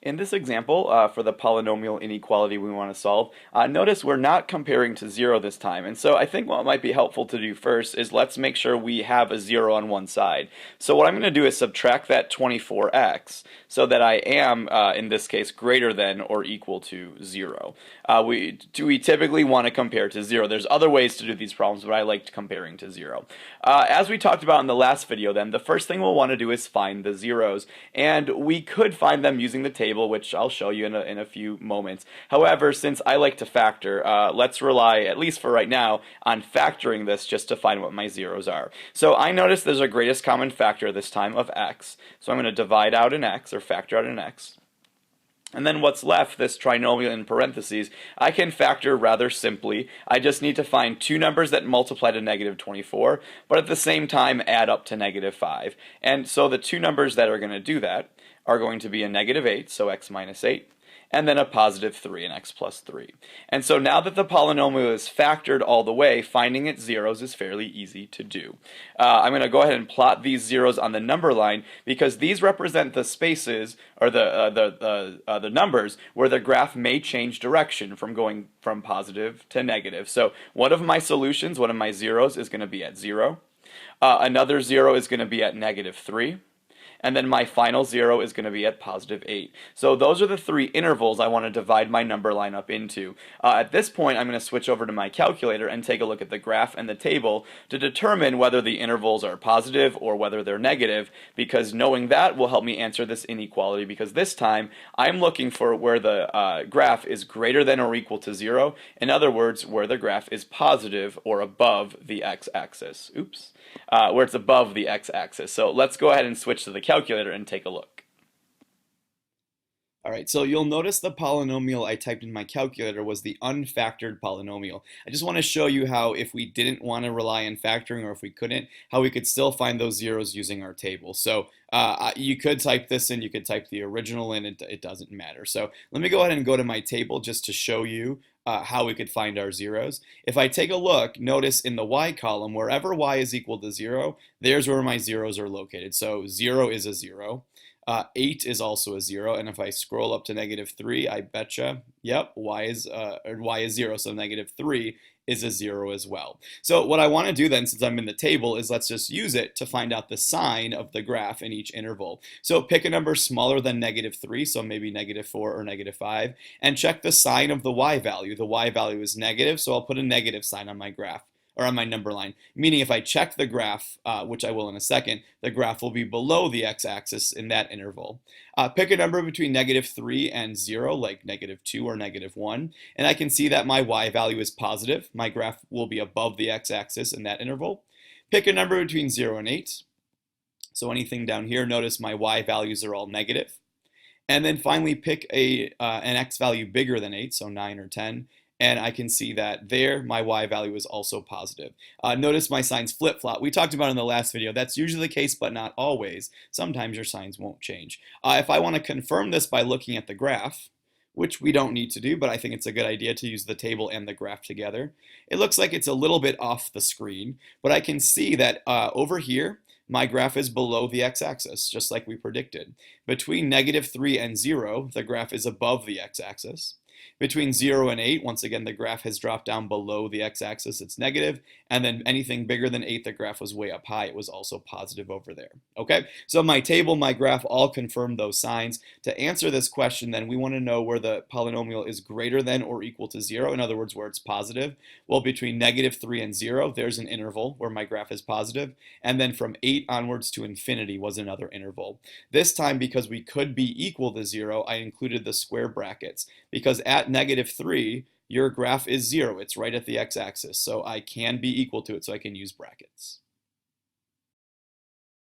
In this example, for the polynomial inequality we want to solve, notice we're not comparing to 0 this time. And so I think what might be helpful to do first is let's make sure we have a 0 on one side. So what I'm going to do is subtract that 24x so that I am, in this case, greater than or equal to 0. We typically want to compare to 0. There's other ways to do these problems, but I liked comparing to 0. As we talked about in the last video then, the first thing we'll want to do is find the zeros. And we could find them using the table, which I'll show you in a few moments. However, since I like to factor, let's rely, at least for right now, on factoring this just to find what my zeros are. So I notice there's a greatest common factor this time of x. So I'm going to divide out an x, or factor out an x. And then what's left, this trinomial in parentheses, I can factor rather simply. I just need to find two numbers that multiply to negative 24, but at the same time add up to negative 5. And so the two numbers that are going to do that are going to be a negative 8, so x minus 8, and then a positive 3 and x plus 3. And so now that the polynomial is factored all the way, finding its zeros is fairly easy to do. I'm going to go ahead and plot these zeros on the number line because these represent the spaces, or the numbers, where the graph may change direction from going from positive to negative. So one of my solutions, one of my zeros, is going to be at 0. Another 0 is going to be at negative 3. And then my final 0 is going to be at positive 8. So those are the three intervals I want to divide my number line up into. At this point, I'm going to switch over to my calculator and take a look at the graph and the table to determine whether the intervals are positive or whether they're negative, because knowing that will help me answer this inequality, because this time I'm looking for where the graph is greater than or equal to 0. In other words, where the graph is positive or above the x-axis. Oops. Where it's above the x-axis. So let's go ahead and switch to the calculator and take a look. All right, so you'll notice the polynomial I typed in my calculator was the unfactored polynomial. I just want to show you how, if we didn't want to rely on factoring, or if we couldn't, how we could still find those zeros using our table. So you could type this in, you could type the original in, it doesn't matter. So let me go ahead and go to my table just to show you how we could find our zeros. If I take a look, notice in the y column, wherever y is equal to 0, there's where my zeros are located. So 0 is a 0. 8 is also a 0, and if I scroll up to negative 3, I betcha, yep, y is 0, so negative 3 is a 0 as well. So what I want to do then, since I'm in the table, is let's just use it to find out the sign of the graph in each interval. So pick a number smaller than negative 3, so maybe negative 4 or negative 5, and check the sign of the y value. The y value is negative, so I'll put a negative sign on my graph, or on my number line, meaning if I check the graph, which I will in a second, the graph will be below the x-axis in that interval. Pick a number between negative 3 and 0, like negative 2 or negative 1, and I can see that my y value is positive. My graph will be above the x-axis in that interval. Pick a number between 0 and 8. So anything down here, notice my y values are all negative. And then finally pick an x value bigger than 8, so 9 or 10. And I can see that there, my y value is also positive. Notice my signs flip-flop. We talked about in the last video. That's usually the case, but not always. Sometimes your signs won't change. If I want to confirm this by looking at the graph, which we don't need to do, but I think it's a good idea to use the table and the graph together, it looks like it's a little bit off the screen, but I can see that over here, my graph is below the x-axis, just like we predicted. Between negative 3 and 0, the graph is above the x-axis. Between 0 and 8, once again, the graph has dropped down below the x-axis, it's negative, and then anything bigger than 8, the graph was way up high, it was also positive over there. Okay, so my table, my graph all confirm those signs. To answer this question, then, we want to know where the polynomial is greater than or equal to 0, in other words, where it's positive. Well, between negative 3 and 0, there's an interval where my graph is positive, and then from 8 onwards to infinity was another interval. This time, because we could be equal to 0, I included the square brackets, because at negative 3, your graph is 0. It's right at the x-axis, so I can be equal to it, so I can use brackets.